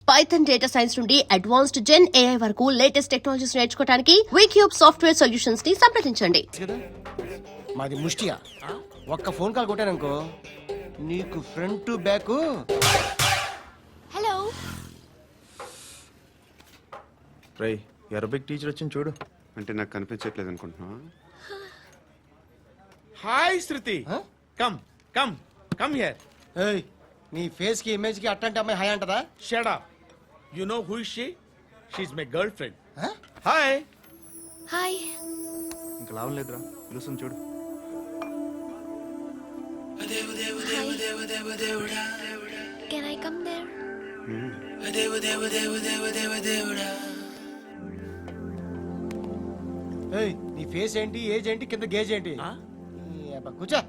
Python data science నుండి advanced జెన్ AI వరకు latest technologies నేర్చుకోవడానికి వీక్యూబ్ సాఫ్ట్వేర్ సొల్యూషన్స్ ని సంప్రదించండి. మాది ముష్టియా ఒక్క ఫోన్ కాల్ కొట్టాననుకో నీకు ఫ్రంట్ టు బ్యాక్. హలో రేయ్ అరబిక్ టీచర్ వచ్చింది చూడు. అంటే నాకు కనిపించట్లేదు అనుకుంటున్నా. Hi Shruti, come come come here. ఏయ్ నీ ఫేస్ కి ఇమేజ్ కి అట్టంటే అమ్మాయి హై అంటదా? Shut up. You know who is she? She is my girl friend. Hi. Hi. ఇంకా లాభం లేదురా, పిలుస్తుంది చూడు. Can I come there? ఏయ్ నీ ఫేస్ ఏంటి, ఏజ్ ఏంటి, కింద గేజ్ ఏంటి? కూర్చో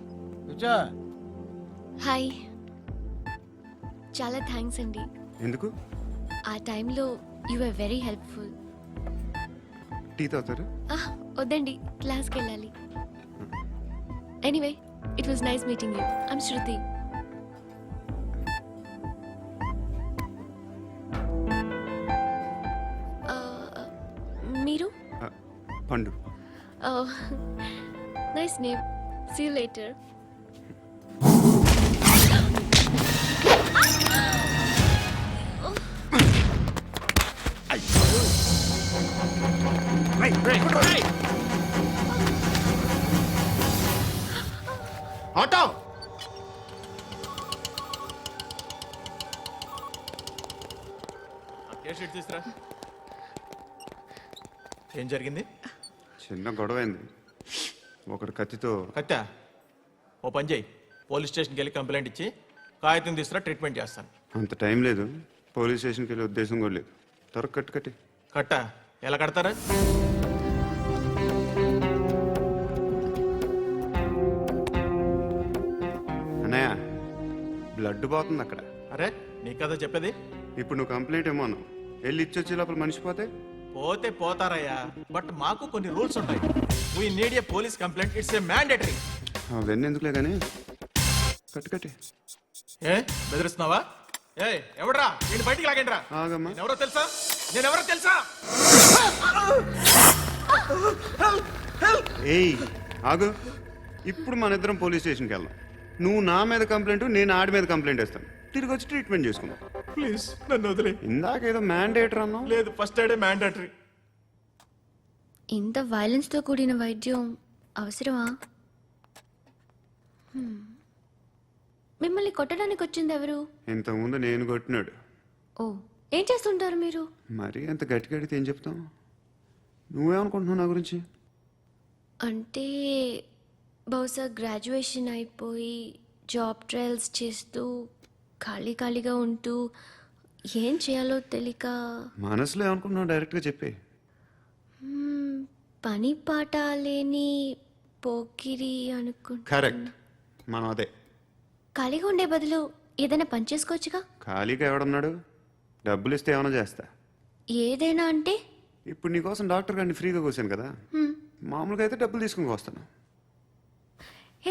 కూర్చో. హాయ్, చాలా థ్యాంక్స్ అండి. ఎందుకు? ఆ టైంలో you are very helpful. Tea తాగుతారు? వద్దండి, క్లాస్కి వెళ్ళాలి. Anyway, it was nice meeting you. I'm Shruti. మీరు? Pandu. Nice name. See you later. Auto. తీసురా. ఏం జరిగింది? చిన్న గొడవ అయింది. ఒకటి కత్తితో. కత్తా? ఓ పని చేయి, పోలీస్ స్టేషన్కి వెళ్ళి కంప్లైంట్ ఇచ్చి కాగితం తీసుకురా, ట్రీట్మెంట్ చేస్తాను. అంత టైం లేదు. పోలీస్ స్టేషన్కి వెళ్ళే ఉద్దేశం కూడా లేదు. త్వరగా కట్టి. కట్టా? ఎలా కడతారా? అన్నయ్య బ్లడ్ పోతుంది అక్కడ. అరే నీ కదా చెప్పేది. ఇప్పుడు నువ్వు కంప్లైంట్ ఏమో అన్నావు. వెళ్ళి ఇచ్చొచ్చే లోపల మనిషి పోతే పోతే పోతారయ్యా, బట్ మాకు కొన్ని రూల్స్ ఉంటాయి. We need a police complaint. It's a mandatory. అవన్నీ ఎందుకులే కానీ కట్టి. ఏ బెదిరిస్తున్నావా? ఏ ఎవడ్రా నేను బయటికి లాగండిరా. ఆగమ్మా. నేనెవరో తెలుసా? ఏయ్ ఆగు. ఇప్పుడు మన ఇద్దరం పోలీస్ స్టేషన్కి వెళ్దాం. నువ్వు నా మీద కంప్లైంట్, నేను ఆడి మీద కంప్లైంట్ వేస్తాను. తిరిగి వచ్చి ట్రీట్మెంట్ చేసుకుందాం. ప్లీజ్ నన్ను వదిలే. ఇందాక ఏదో మ్యాండేటర్ అన్నావు. లేదు, ఫస్ట్ ఎయిడే మ్యాండేటరీ. ఇంత వైలెన్స్తో కూడిన వైద్యం అవసరమా? మిమ్మల్ని కొట్టడానికి వచ్చింది ఎవరు? ఇంతకుముందు నేను కొట్టినాడు. ఓ, ఏం చేస్తుంటారు మీరు? మరి అంత గట్టిగా అడిగితే ఏం చెప్తాం? నువ్వేమనుకుంటున్నావు నా గురించి? అంటే బహుశా గ్రాడ్యుయేషన్ అయిపోయి జాబ్ ట్రయల్స్ చేస్తూ ఖాళీగా ఉంటూ ఏం చేయాలో తెలియక. మనసులో ఏమనుకుంటున్నావు డైరెక్ట్గా చెప్పే. పని పాట లేని పోకిరి అనుకుంటా. కరెక్ట్, మనం అదే. ఖాళీగా ఉండే బదులు ఏదైనా పని చేసుకోవచ్చుగా. ఖాళీగా ఎవడన్నాడు? డబ్బులు ఇస్తే ఏమైనా చేస్తా. ఏదైనా అంటే? ఇప్పుడు నీకోసం డాక్టర్ గారిని ఫ్రీగా కూర్చాను కదా. మామూలుగా అయితే డబ్బులు తీసుకుని వస్తాను.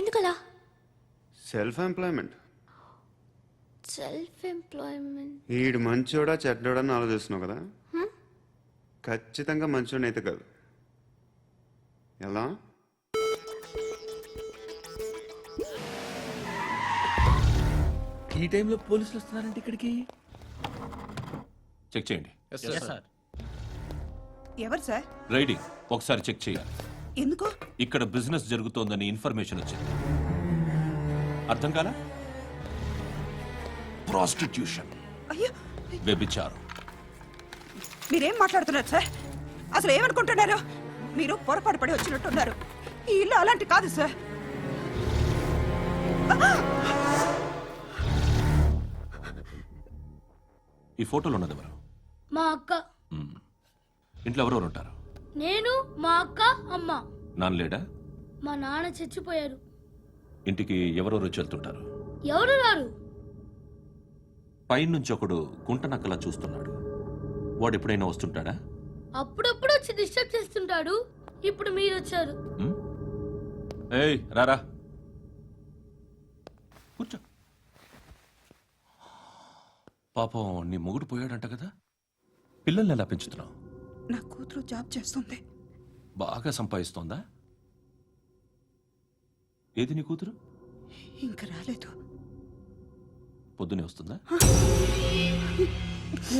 ఎందుకలా? Self employment. ఈడు మంచోడా చెడ్డోడా అని ఆలోచిస్తున్నావు కదా. ఖచ్చితంగా మంచోడని అయితే కాదు. ఎలా? ఈ టైంలో పోలీసులు వస్తున్నారంటే ఇక్కడికి. చెక్ చేయండి. ఎవరు సార్? రైడింగ్ ఒకసారి చెక్ చేయాలి. ఎందుకు? ఇక్కడ బిజినెస్ జరుగుతోందని ఇన్ఫర్మేషన్ వచ్చింది. అర్థం కాలా? ప్రాస్టిట్యూషన్, అయ్యో, వ్యభిచారం. మీరేం మాట్లాడుతున్నారు సార్? అసలు ఏమనుకుంటున్నారు? మీరు పొరపాటు పడి వచ్చినట్టున్నారు. ఈ ఇల్లు అలాంటి కాదు సార్. ఈ ఫోటోలో ఉన్నది ఎవరు? మా అక్క. ఇంట్లో ఎవరెవరు ఉంటారు? నేను, మా అక్క, అమ్మ. నాన్న లేడా? మా నాన్న చచ్చిపోయారు. ఇంటికి ఎవరెవరు వచ్చి వెళ్తుంటారు? ఎవరు రారు. పైనుంచి ఒకడు గుంట నక్కలా చూస్తున్నాడు. వాడు ఎప్పుడైనా వస్తుంటాడా? అప్పుడప్పుడు వచ్చి డిస్టర్బ్ చేస్తుంటాడు. ఇప్పుడు మీరు వచ్చారు. ఏయ్ రారా, కూర్చో. పాపం నీ మొగుడు పోయాడంట కదా, పిల్లల్ని ఎలా పెంచుతున్నావు? నా కూతురు జాబ్ చేస్తుంది. బాగా సంపాదిస్తోందా? ఏది నీ కూతురు? ఇంకా రాలేదు. పొద్దునే వస్తుందా?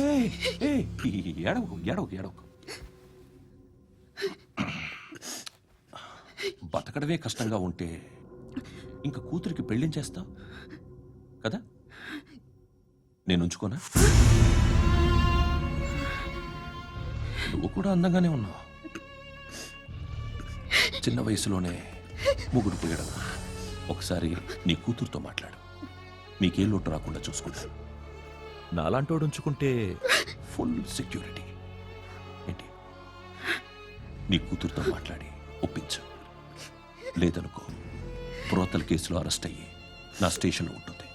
ఏయ్, ఏయ్, ఏడవకు ఏడవకు ఏడవకు. బతకడమే కష్టంగా ఉంటే ఇంకా కూతురికి పెళ్ళించేస్తావు కదా? నేను ఉంచుకోనా? నువ్వు కూడా అందంగానే ఉన్నావు. చిన్న వయసులోనే ముగ్గురు పోయడం. ఒకసారి నీ కూతురుతో మాట్లాడు, మీకే లోటు రాకుండా చూసుకుంటాను. నాలాంటోడు ఉంచుకుంటే ఫుల్ సెక్యూరిటీ. ఏంటి, నీ కూతురుతో మాట్లాడి ఒప్పించు. లేదనుకో, ప్రోతల కేసులో అరెస్ట్ అయ్యి నా స్టేషన్లో ఉంటుంది.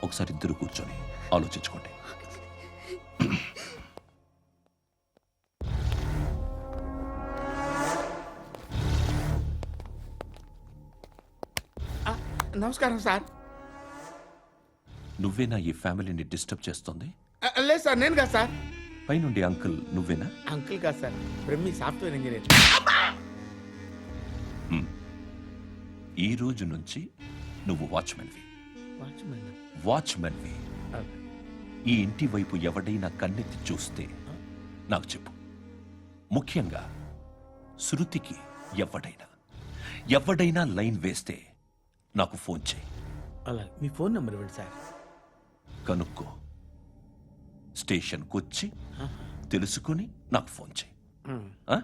ఒకసారి ఇద్దరు కూర్చొని ఆలోచించుకోండి. నమస్కారం సార్. నువ్వేనా ఈ ఫ్యామిలీని డిస్టర్బ్ చేస్తుంది? లేదు సార్, నేను కాదు సార్. పైనుండి అంకుల్ నువ్వేనా? అంకుల్ కాదు సార్, బ్రహ్మి సాఫ్ట్వేర్ ఇంజనీర్. ఈ రోజు నుంచి నువ్వు వాచ్మెన్వి. ఈ ఇంటి వైపు ఎవడైనా కన్నెత్తి చూస్తే నాకు చెప్పు. ముఖ్యంగా శృతికి ఎవడైనా లైన్ వేస్తే నాకు ఫోన్ చేయి. అలా మీ ఫోన్ నెంబర్ ఇవ్వండి సార్. కనుక్కో, స్టేషన్కి వచ్చి తెలుసుకుని నాకు ఫోన్ చేయి. ఆ?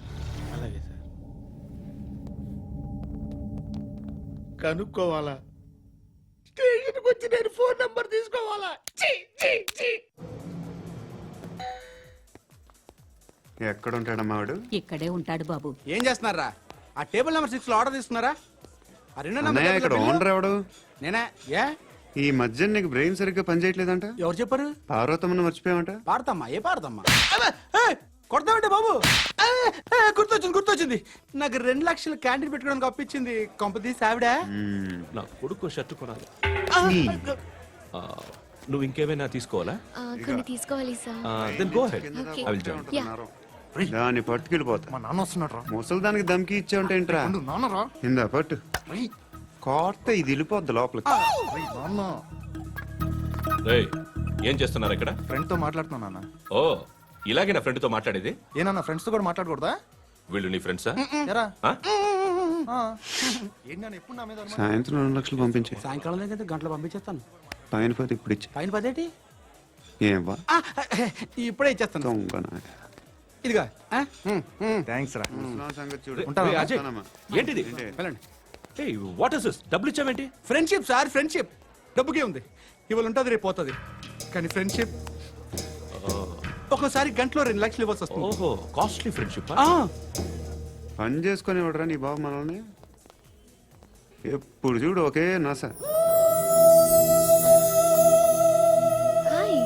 అలాగే సార్. కనుక్కోవాలా? స్టేషన్కి వచ్చి నేను ఫోన్ నెంబర్ తీసుకోవాలా? ఎక్కడ ఉంటాడమ్మా వాడు? ఇక్కడే ఉంటాడు బాబు. ఏం చేస్తున్నారా? ఆ టేబుల్ నెంబర్ 6 లో ఆర్డర్ తీసుకున్నారా? ఆ రెండో అన్నయ్య, ఇక్కడ నెంబర్ ఓనర్ ఎవడు? నేనే. ఏ ఈ మధ్య నీకు బ్రెయిన్ సరిగ్గా పనిచేయట్లేదంట. ఎవరు చెప్పారు? పార్వతమ్మను మర్చిపోయామంట. పాడతామ్మా? ఏ పాడతామ్మా? కొడతామంటే బాబు. గుర్తొచ్చింది. నాకు 2 లక్షలు క్యాంటీన్ పెట్టుకోవడానికి అప్పించింది కొంపదీసి ఆవిడ. నా కొడుకు షర్టు కొనాలి. నువ్వు ఇంకేమైనా తీసుకోవాలా? కొన్ని తీసుకోవాలి సార్. Then go head. కింద Okay. I will join. ఉంటున్నారు. దాన్ని పట్టుకెళ్ళిపోతా. మా నాన్న వస్తున్నాడు రా. ముసలి దానికి దమ్కి ఇచ్చావుంటే ఏంట్రా? నాన్న రా. ఇందా పట్టు. కోర్త ఇది వెళ్ళిపోద్ది లోపలికి. నాన్న ఏయ్, ఏం చేస్తున్నారు ఇక్కడ? ఫ్రెండ్ తో మాట్లాడుతున్నా నాన్న. ఓ, ఇలాగే నా ఫ్రెండ్తో మాట్లాడేది? ఏనా ఫ్రెండ్స్ తో కూడా మాట్లాడకూడదా? వీళ్ళు నీ ఫ్రెండ్సా? ఎరా ఆ? ఏంటి నాన్న ఎప్పుడు నా మీద అనుమానం? సాయంత్రం 2 లక్షలు పంపించే. సాయంకాలం దగ్గర గంటలు పంపించేస్తాను. పైన పోతే ఇప్పుడు ఇచ్చే. పైన 10 ఏంటి? ఏం వా ఇప్పుడే ఇచ్చేస్తాను. దొంగనా. ఇదిగా థ్యాంక్స్ రా. ముసలాం సంగతి చూడు. ఉంటావా? ఏయ్, అజయ్, ఉంటానమ్మా. ఏంటిది? ఏంటి? వెళ్ళండి. ఏయ్, వాట్ ఇస్ దిస్? డబ్బులు ఇచ్చావేంటి? Friendship sir, friendship. డబ్బుకే ఉంది, ఇవాళ ఉంటుంది రేపు పోతుంది. కానీ ఫ్రెండ్షిప్ ఒక్కోసారి గంటలో 2 లక్షలు ఇవ్వాల్సి వస్తుంది. ఓహో, కాస్ట్లీ ఫ్రెండ్షిప్. పని చేసుకొని ఇవ్వడరా నీ బాబు మనల్ని? ఎప్పుడు చూడు ఒకే నస. హాయ్.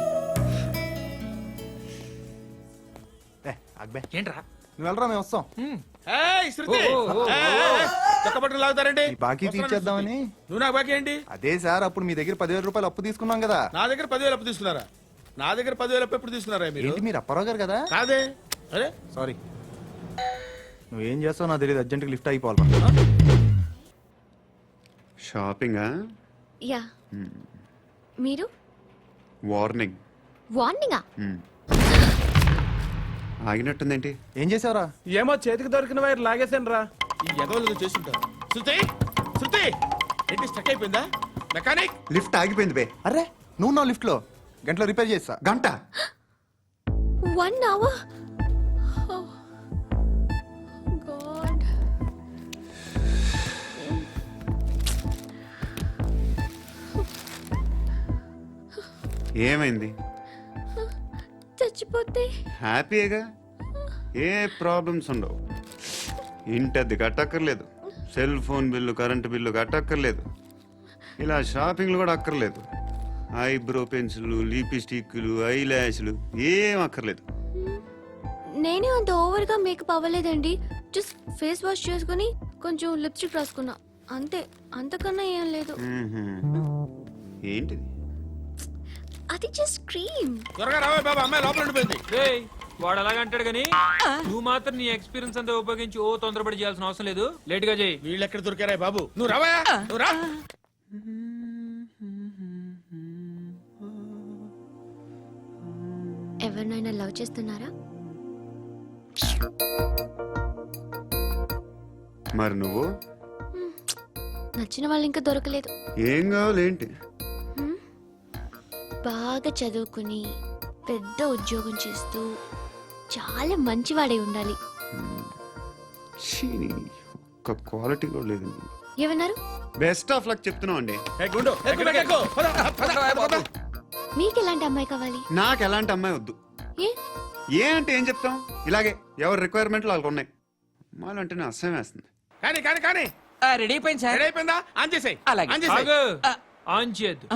అక్బే ఏంట్రా? నువ్వు వెళ్ళరా, మేము వస్తాం. చక్కబట్టలు లాగుతారండి. ఈ బాకీ తీర్చేద్దామని. నువ్వు నాకు బాకీ ఏంటి? అదే సార్, అప్పుడు మీ దగ్గర 10,000 రూపాయలు అప్పు తీసుకున్నాం కదా. నా దగ్గర 10,000 అప్పు తీసుకున్నారా? నా దగ్గర 10,000 అప్పు ఎప్పుడు తీసుకున్నారా మీరు? ఏంటి, మీరు అప్పారావు గారు కదా? కాదే. అరే సారీ. నువ్వేం చేస్తావు నాకు తెలియదు, అర్జెంట్గా లిఫ్ట్ అయిపోవాలి. షాపింగా? యా. మీరు? వార్నింగ్. వార్నింగా? ఆగినట్టుందేంటి? ఏం చేసావురా? ఏమో చేతికి దొరికిన వైర్ లాగేసాను రా. ఈ ఎగవలు చేస్తుంటారు. శృతి ఏంటి స్టక్ అయిపోయిందా? మెకానిక్. లిఫ్ట్ ఆగిపోయింది బే. అరే, నువ్వు నా లిఫ్ట్ లో గంటలో రిపేర్ చేస్తా. గంట? 1 hour? Oh. God. ఏమైంది? చచ్చిపోతే? హ్యాపీగా, ఏ ప్రాబ్లమ్స్ ఉండవు. ఇంటి అద్దె కట్టక్కర్లేదు, cell phone bill, current bill కట్టక్కర్లేదు, ఇలా షాపింగ్లు కూడా అక్కర్లేదు. ఐబ్రో పెన్సిల్లు, లిప్స్టిక్లు, ఐ ల్యాష్లు ఏం అక్కర్లేదు. నేనే అంత ఓవర్గా మేకప్ అవ్వలేదండి. జస్ట్ ఫేస్ వాష్ చేసుకుని కొంచెం లిప్స్టిక్ రాసుకున్నా అంతే. అంతకన్నా ఏం లేదు. ఏంటిది? అది జస్ట్ క్రీమ్. త్వరగా రావే బాబా, అమ్మాయి లోపల ఉండిపోయింది. రేయ్, వాడు అలాగంటాడు కానీ నువ్వు మాత్రం నీ ఎక్స్పీరియన్స్ అంతా ఉపయోగించి ఓ తొందరపడి చేయాల్సిన అవసరం లేదు. లేట్ గా చేయి. వీళ్ళు ఎక్కడ దొరికారా బాబు? నువ్వు రావయా, నువ్వు రా. ఎవరినైనా లవ్ చేస్తున్నారా? మరి నువ్వు నచ్చిన వాళ్ళు ఇంకా దొరకలేదు. ఏం కావాలేంటి? బాగా చదువుకుని పెద్ద ఉద్యోగం చేస్తూ చాలా మంచివాడే ఉండాలి. ఛీ, ఒక్క క్వాలిటీ కూడా లేదు. ఏమన్నారు? బెస్ట్ ఆఫ్ లక్ చెప్తున్నావు అండి. ఏ గుండు, ఎక్కు, ఎక్కు. పద, పద, పద. మీకు ఎలాంటి అమ్మాయి కావాలి? నాకు ఎలాంటి అమ్మాయి వద్దు. ఏ ఏ అంటే ఏం చెప్తాం, ఇలాగే ఎవరి రిక్వైర్మెంట్లు వాళ్ళకు ఉన్నాయి. అమ్మాయిలు అంటేనే అసహ్యం వేస్తుంది. కానీ కానీ కానీ రెడీ అయిపోయింది సార్. రెడీ అయిపోయిందా? ఆన్ చేసేయ్. అలాగే. ఆన్ చేసేయ్. ఆగు. ఆన్ చేయద్దు.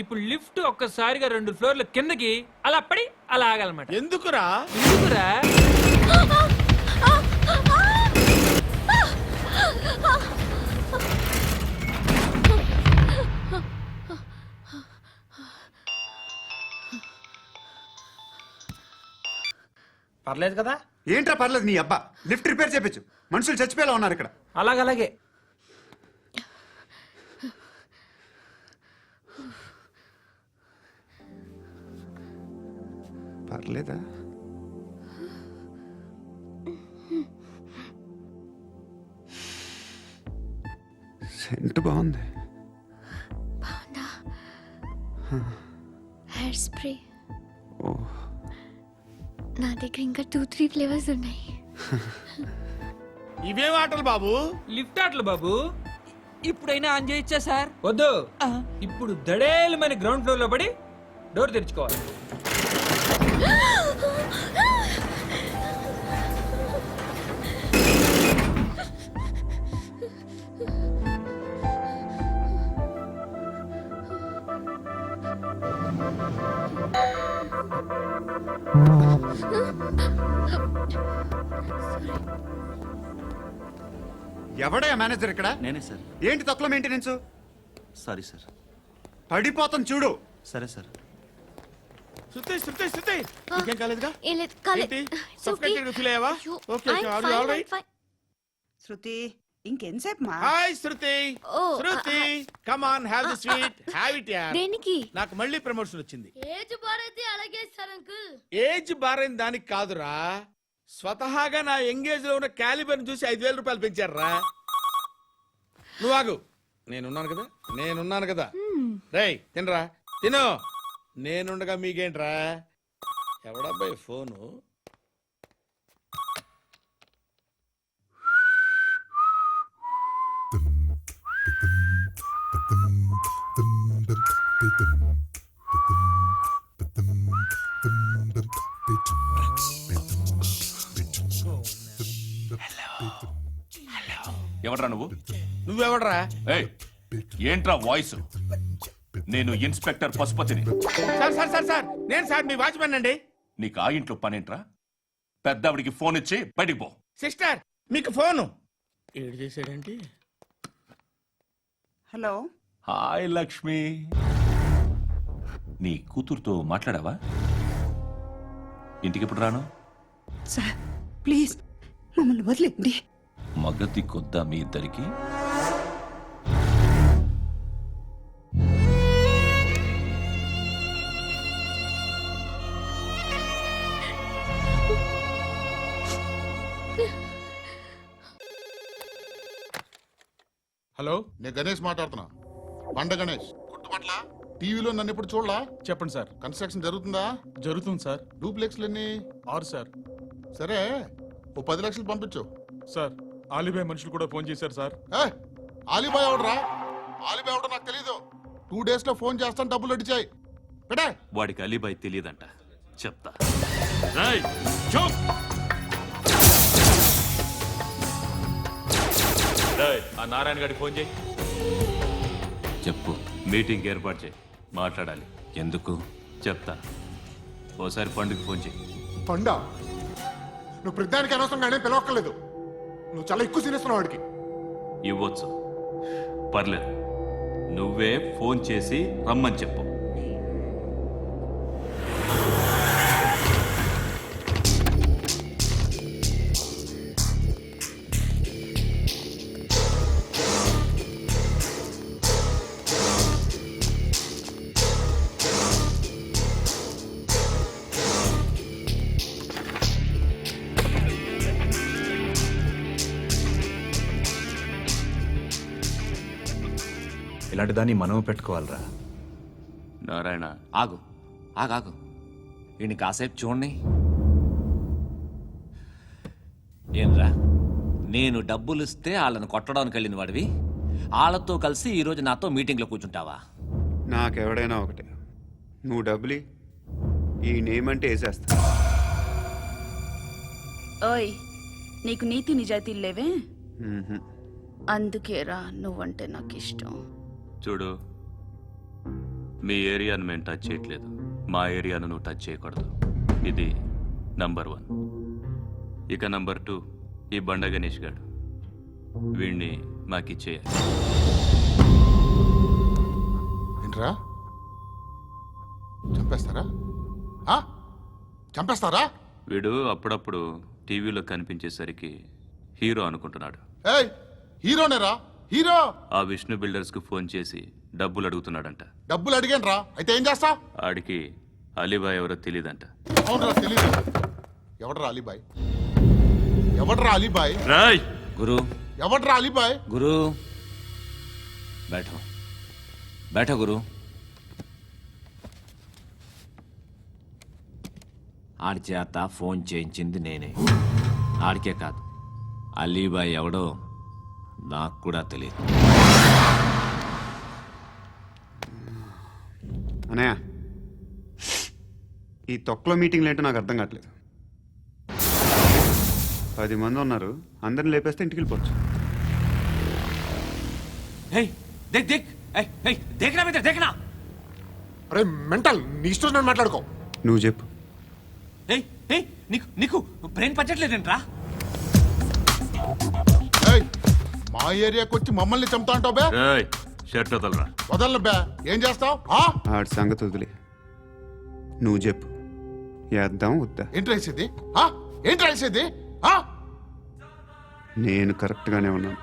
ఇప్పుడు లిఫ్ట్ ఒక్కసారిగా 2 ఫ్లోర్ల కిందకి అలా పడి అలా ఆగాలన్నమాట. ఎందుకురా? ఎందుకురా? పర్లేదు కదా? ఏంట్రా పర్లేదు నీ అబ్బా, లిఫ్ట్ రిపేర్ చేపించు. మనుషులు చచ్చిపోయేలా ఉన్నారు ఇక్కడ. అలాగలాగే. పర్లేదా? సెంట్ బాగుంది. బాగుందా? Hair spray. ఓ, నా దగ్గర ఇంకా 2-3 ఫ్లేవర్స్ ఉన్నాయి. ఇవేం ఆటలు బాబు? లిఫ్ట్ ఆటలు బాబు. ఇప్పుడైనా ఆన్ చేయొచ్చా సార్? వద్దు. ఇప్పుడు దడేలమైన గ్రౌండ్ ఫ్లోర్ లో పడి డోర్ తెరుచుకోవాలి. ఎవడే మేనేజర్ ఇక్కడ? నేనే సార్. ఏంటి తక్కువ మెయింటెనెన్స్? Sorry sir. పడిపోతాం చూడు. సరే సార్. శృతి, శృతి, శృతి. నీకేం కాలేదుగా? ఏం లేదు, కాలేదు. ఏంటి? It's okay. Suffocated feel అయ్యావా? అయ్యో, Okay, okay. I'm Are you fine, all right? I'm fine. శృతి ఇంకెంతసేపు మా? Hi Shruti. Oh, Shruti, come on, have the sweet. Have it యార్. దేనికి? నాకు మళ్ళీ ప్రమోషన్ వచ్చింది. ఏజ్ బారైతే అలాగే సార్ అంకుల్. ఏజ్ బారైన దానికి కాదురా, స్వతహాగా నా ఎంగేజ్ లో ఉన్న క్యాలిబర్ చూసి 5,000 రూపాయలు పెంచారా. నువ్వు ఆగు, నేనున్నాను కదా. రేయ్ తినరా, తిను. నేనుండగా మీకేంట్రా? ఎవడబ్బాయి ఫోను? ఎవడ్రా నువ్వు? నువ్వెవడరా? ఏయ్, ఏంట్రా వాయిస్? నేను ఇన్స్పెక్టర్ పశుపతిని. సార్ సార్ సార్ సార్, నేను సార్ మీ వాచ్మెన్ అండి. నీకు ఆ ఇంట్లో పనేంట్రా? పెద్దవిడికి ఫోన్ ఇచ్చి బయటికి పో. సిస్టర్, మీకు ఫోను. ఏడు చేశాడేంటి? Hello, hi Lakshmi. నీ కూతురుతో మాట్లాడావా? ఇంటికి ఎప్పుడు రాను? సార్ ప్లీజ్ మమ్మల్ని వదిలేండి. మగతి కొద్దా మీ ఇద్దరికి? హలో, నేను గణేష్ మాట్లాడుతున్నా. బండ గణేష్ గుర్తుపట్ల? టీవీలో నన్ను ఎప్పుడు చూడలా? చెప్పండి సార్. కన్స్ట్రక్షన్ జరుగుతుందా? జరుగుతుంది సార్. డూప్లెక్స్లు ఎన్ని? 6 సార్. సరే, ఓ 10 లక్షలు పంపించు. సార్, ఆలిబాయ్ మనుషులు కూడా ఫోన్ చేశారు సార్. ఆలిబాయ్ ఎవడరా? ఆలిబాయ్ ఎవడో నాకు తెలీదు. 2 days లో ఫోన్ చేస్తాను, డబ్బులు అడిచాయి. పెడే. వాడికి అలీబాయ్ తెలియదంట, చెప్తా. ఆ నారాయణ గారికి ఫోన్ చేయి. చెప్పు. మీటింగ్ ఏర్పాటు చేయి, మాట్లాడాలి. ఎందుకు? చెప్తా. ఓసారి పండుగ ఫోన్ చేయి. పండా, నువ్వు ప్రతిదానికి అనవసరంగానే పిలవక్కర్లేదు. నువ్వు చాలా ఎక్కువ సీనిస్తున్నావు వాడికి. ఇవ్వచ్చు, పర్లేదు. నువ్వే ఫోన్ చేసి రమ్మని చెప్పు. ఇలాంటి దాన్ని మనం పెట్టుకోవాలరా. నారాయణ, ఆగు ఆగాగు, వీడిని కాసేపు చూడండి. ఏంరా, నేను డబ్బులు ఇస్తే వాళ్ళని కొట్టడానికి వెళ్ళిన వాడివి, వాళ్ళతో కలిసి ఈరోజు నాతో మీటింగ్లో కూర్చుంటావా? నాకెవడైనా ఒకటే, నువ్వు డబ్బులి, ఈ నేమ్ అంటే వేసేస్తా. ఓయ్, నీకు నీతి నిజాయితీలు లేవే, మ్మ్హ్మ్. అందుకేరా నువ్వంటే నాకు ఇష్టం. చూడు, మీ ఏరియాను మేము టచ్ చేయట్లేదు, మా ఏరియాను నువ్వు టచ్ చేయకూడదు. ఇది నంబర్ 1. ఇక నంబర్ 2, ఈ బండ గణేష్ గాడు, వీణ్ణి మాకిచ్చేయాలి. ఏంట్రా, చంపేస్తారా? చంపేస్తారా? వీడు అప్పుడప్పుడు టీవీలో కనిపించేసరికి హీరో అనుకుంటున్నాడు. ఏయ్, హీరోనేరా, హీరో. ఆ విష్ణు బిల్డర్స్కు ఫోన్ చేసి డబ్బులు అడుగుతున్నాడంట. డబ్బులు అడిగాను రా, అయితే ఏం చేస్తా? ఆడికి అలీబాయ్ ఎవరో తెలియదంట. అవునరా, తెలీదు. ఎవడరా అలీబాయ్? ఎవడరా అలీబాయ్? రాయ్ గురు, ఎవడరా అలీబాయ్? గురు, बैठो बैठो గురు. ఆడి చేత ఫోన్ చేయించింది నేనే. ఆడికే కాదు, అలీబాయ్ ఎవడో నాకు కూడా తెలియదు. అనయ్య, ఈ తొక్కలో మీటింగ్లు ఏంటో నాకు అర్థం కావట్లేదు. 10 మంది ఉన్నారు, అందరిని లేపేస్తే ఇంటికి వెళ్ళిపోవచ్చు. దేక్ దేక్, దేఖనా బేటా, దేఖనా. అరే మెంటల్, నీ ఇష్టం మాట్లాడుకో. నువ్వు చెప్పు. నీకు నీకు బ్రెయిన్ పచ్చట్లేదంట్రా? ఏయ్, మా ఏరియాకి వచ్చి మమ్మల్ని చంపుతా అంటావు బే? రాయ్ షర్ట్ వదలరా. వదలను బే, ఏం చేస్తావు? ఆడి సంగతి వదిలే, నువ్వు చెప్పు, వేద్దాం వద్దా? ఏంటి రాసేది? ఏంటి రాసేది? నేను కరెక్ట్గానే ఉన్నాను,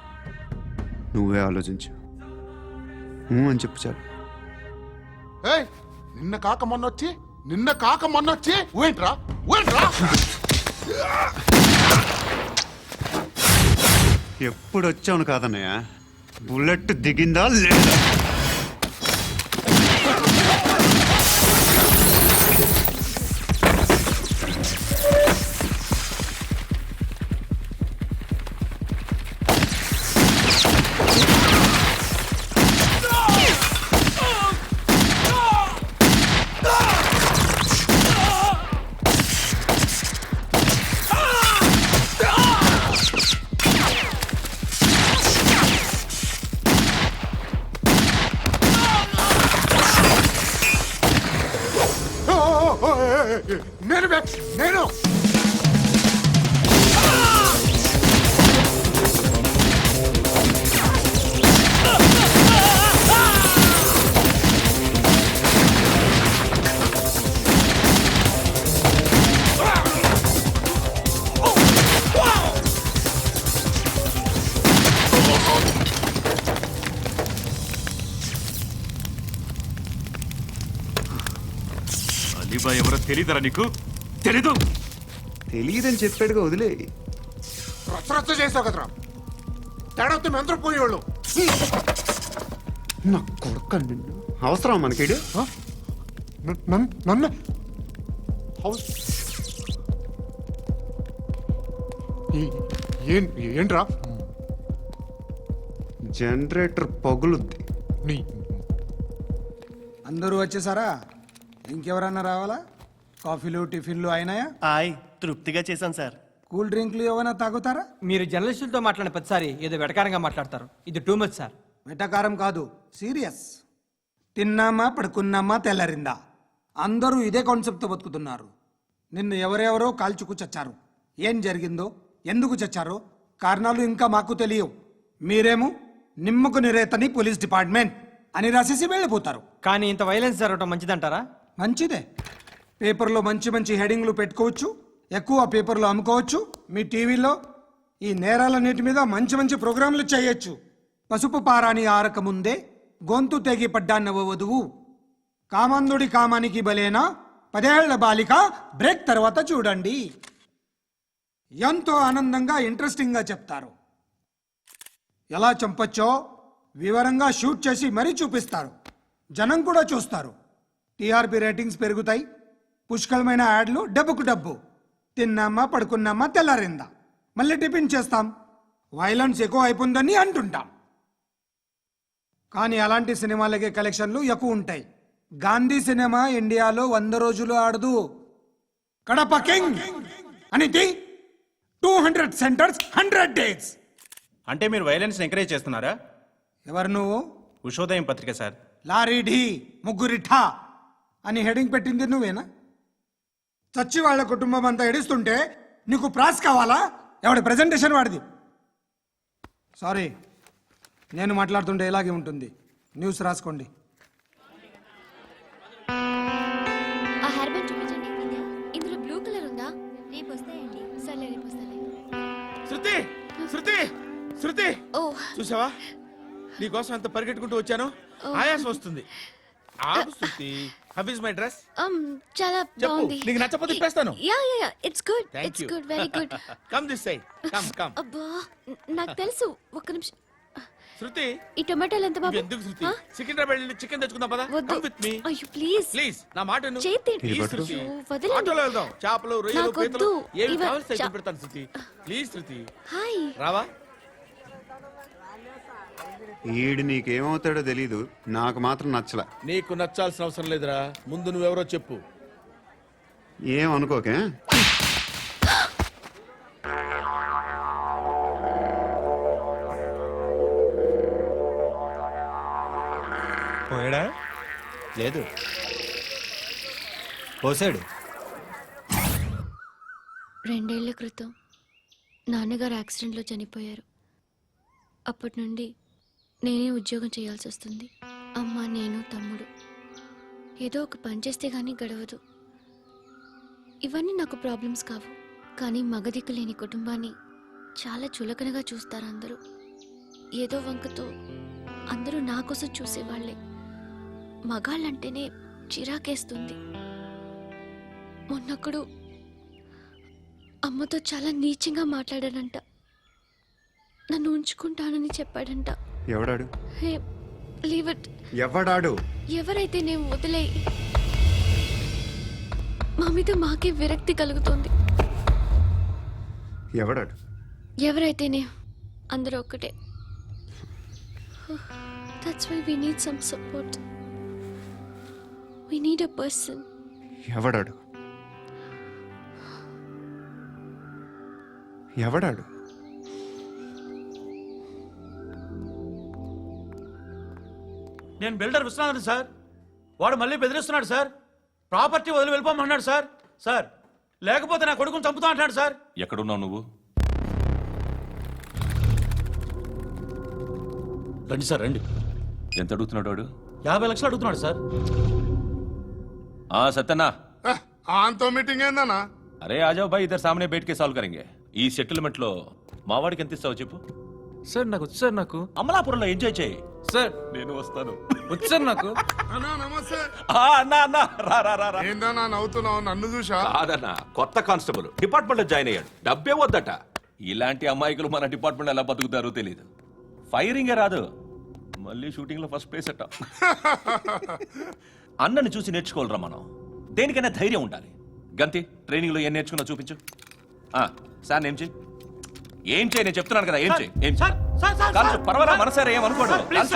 నువ్వే ఆలోచించు. అని చెప్పు చాలు. ఏయ్, నిన్న కాక మొన్నొచ్చి ఊయంట్రా, ఊయంట్రా. ఎప్పుడు వచ్చావును కాదన్నయ్య, బుల్లెట్ దిగిందా లేదా? నేను బే, నేను. అలీబాయ్ ఎవరో తెలీదరా నీకు? తెలీదు? తెలియదని చెప్పాడుగా, వదిలే. రచ్చ చేసావు కదరా, తేడా వస్తే మెంతరం పోయేవాళ్ళు. నా కొడుకు నిన్ను అవసరం మనకిడు. నన్ను ఏంట్రా? జనరేటర్ పగులుద్ది. నీ అందరూ వచ్చేసారా? ఇంకెవరన్నా రావాలా? కాఫీలు టిఫిన్లు అయినాయా? తృప్తిగా చేశాను సార్. కూల్ డ్రింక్లు ఏమైనా తాగుతారా? మీరు జర్నలిస్టులతో మాట్లాడిన ప్రతిసారి ఏదో వెటకారంగా మాట్లాడతారు. ఇది టూ మచ్ సార్. వెటకారం కాదు, సీరియస్. తిన్నామా పడుకున్నామా తెల్లరిందా, అందరూ ఇదే కాన్సెప్ట్తో బతుకుతున్నారు. నిన్ను ఎవరెవరో కాల్చుకు చచ్చారు. ఏం జరిగిందో, ఎందుకు చచ్చారో కారణాలు ఇంకా మాకు తెలియవు. మీరేమో నిమ్మకు నిరేతని పోలీస్ డిపార్ట్మెంట్ అని రాసేసి వెళ్ళిపోతారు. కానీ ఇంత వైలెన్స్ జరగడం మంచిదంటారా? మంచిదే. పేపర్లో మంచి మంచి హెడింగ్లు పెట్టుకోవచ్చు, ఎక్కువ పేపర్లు అమ్ముకోవచ్చు. మీ టీవీలో ఈ నేరాలన్నిటి మీద మంచి మంచి ప్రోగ్రాంలు చేయొచ్చు. పసుపు పారాని ఆరక ముందే గొంతు తెగి పడ్డాన్నవ వధువు, కామందుడి కామానికి బలేనా 10 ఏళ్ల బాలిక బ్రేక్ తర్వాత చూడండి. ఎంతో ఆనందంగా ఇంట్రెస్టింగ్గా చెప్తారు. ఎలా చంపొచ్చో, వివరంగా షూట్ చేసి మరీ చూపిస్తారు. జనం కూడా చూస్తారు. టీఆర్పీ రేటింగ్స్ పెరుగుతాయి. పుష్కలమైన యాడ్లు, డబ్బుకు డబ్బు. తిన్నామా, పడుకున్నామా, తెల్లారిందా, మళ్ళీ టిఫిన్ చేస్తాం. వైలెన్స్ ఎక్కువ అయిపోయిందని అంటుంటాం. కానీ అలాంటి సినిమాలకే కలెక్షన్లు ఎక్కువ ఉంటాయి. గాంధీ సినిమా ఇండియాలో 100 రోజులు ఆడదు. కడప కింగ్ అనితి 200 సెంటర్స్ 100 డేస్. అంటే మీరు వైలెన్స్ ఎంకరేజ్ చేస్తున్నారా? ఎవరు నువ్వు? ఉషోదయం పత్రిక సార్. లారీ ఢీ ముగ్గురిఠా అని హెడింగ్ పెట్టింది నువ్వేనా? చచ్చి వాళ్ళ కుటుంబం అంతా ఎడుస్తుంటే నీకు ప్రాస్ కావాలా? ఎవడి ప్రెజెంటేషన్ వాడిది. సారీ, నేను మాట్లాడుతుంటే ఇలాగే ఉంటుంది. న్యూస్ రాసుకోండి. ఆ హెయిర్ బ్యాండ్ చూపించండి. ఇందులో బ్లూ కలర్ ఉందా? రేపు వస్తాయండి. సర్లే, రేపు వస్తాలే. శృతి శృతి శృతి, ఓ చూసావా నీకోసం ఎంత పరిగెట్టుకుంటూ వచ్చాను. ఆయాసం వస్తుంది. ఆగు Shruti. How is my dress? చాలా చెప్పు. బాగుంది. నీకు నచ్చకపోతే తిప్పేస్తాను. Yeah yeah yeah, it's good. Thank it's you. Good, very good. Come this side. Come come. అబ్బా, నాకు తెలుసు. ఒక్క నిమిషం. శృతి, ఈ టొమాటోలు ఎంత బాబు? ఎందుకు శృతి? ఆ? సికింద్రాబాద్ వెళ్ళి చికెన్ తెచ్చుకుందాం పదా. వద్దు. కమ్ విత్ మీ అయ్యో ప్లీజ్. ప్లీజ్, నా మాట విను. చేతి Please, శృతి. అయ్యో, వదలండి. ఆటోలో వెళ్దాం. చేపలు, రొయ్యలు, నాకు పీతలు వద్దు. ఏమి ఇవ- కావాలి చా- పెడతాను శృతి. Please Shruti, hi. రావా? ఈడు నీకేమవుతాడో తెలీదు, నాకు మాత్రం నచ్చలా. నీకు నచ్చాల్సిన అవసరం లేదురా. ముందు నువ్వెవరో చెప్పు. ఏం అనుకోకే. పోయాడా? లేదు, పోసాడు. 2 ఏళ్ల క్రితం నాన్నగారు యాక్సిడెంట్లో చనిపోయారు. అప్పటి నుండి నేనే ఉద్యోగం చేయాల్సి వస్తుంది. అమ్మ, నేను, తమ్ముడు ఏదో ఒక పని చేస్తే గానీ గడవదు. ఇవన్నీ నాకు ప్రాబ్లమ్స్ కావు. కానీ మగదిక్కు లేని కుటుంబాన్ని చాలా చులకనగా చూస్తారు అందరూ. ఏదో వంకతో అందరూ నా కోసం చూసేవాళ్లే. మగాళ్ళంటేనే చిరాకేస్తుంది. మొన్నొక్కడు అమ్మతో చాలా నీచంగా మాట్లాడాడంట. నన్ను ఉంచుకుంటానని చెప్పాడంట. ఎవడాడు? హే, లీవ్ ఇట్. ఎవడాడు? ఎవరైతే నేను వదిలే. మా మీద మాకే విరక్తి కలుగుతుంది. ఎవడాడు? ఎవరైతేనే అందరూ ఒక్కటే. That's why we need some support. We need a person. ఎవడాడు? ఎవడాడు? నేను బిల్డర్ విశ్వనాథన్ సార్. వాడు మళ్ళీ బెదిరిస్తున్నాడు సార్. ప్రాపర్టీ వదిలి వెళ్ళిపోమన్నాడు సార్. సార్, లేకపోతే నా కొడుకుని చంపుతా అంటాడు సార్. ఎక్కడున్నావు నువ్వు? రండి సార్, రండి. ఎంత అడుగుతున్నాడు వాడు? 50 లక్షలు అడుగుతున్నాడు సార్. సత్యన్నా, ఆంతో మీటింగ్ ఏందన్నా? అరే ఆజావ్ భాయ్, ఇద్దరు సామనే బయట కే సాల్వ్ కరెంగే. ఈ సెటిల్మెంట్ లో మావాడికి ఎంత ఇస్తావు చెప్పు. సార్ నాకు వచ్చు సార్. నాకు అమలాపురంలో ఎంజాయ్ చేయి సార్. నేను వస్తాను. వచ్చు సార్ నాకు. అన్నా నమస్తే. అన్నా అన్నా, రా రా రా రా. ఏందన్నా నవ్వుతున్నావు? నన్ను చూసా? కాదన్నా, కొత్త కానిస్టేబుల్ డిపార్ట్మెంట్ లో జాయిన్ అయ్యాడు. డబ్బే వద్దట. ఇలాంటి అమాయకులు మన డిపార్ట్మెంట్ ఎలా బతుకుతారో తెలియదు. ఫైరింగే రాదు, మళ్ళీ షూటింగ్ లో ఫస్ట్ ప్లేస్ అట్ట. అన్నని చూసి నేర్చుకోవాలరా మనం. దేనికైనా ధైర్యం ఉండాలి. గంతి, ట్రైనింగ్ లో ఏం నేర్చుకున్నా చూపించు. సార్ ఏం చేయి, ఏం చేయి, నేను చెప్తున్నాను కదా. ఏం చేయి, ఏం చేయి. పర్వాలా, మనసారా ఏమనుకోడు.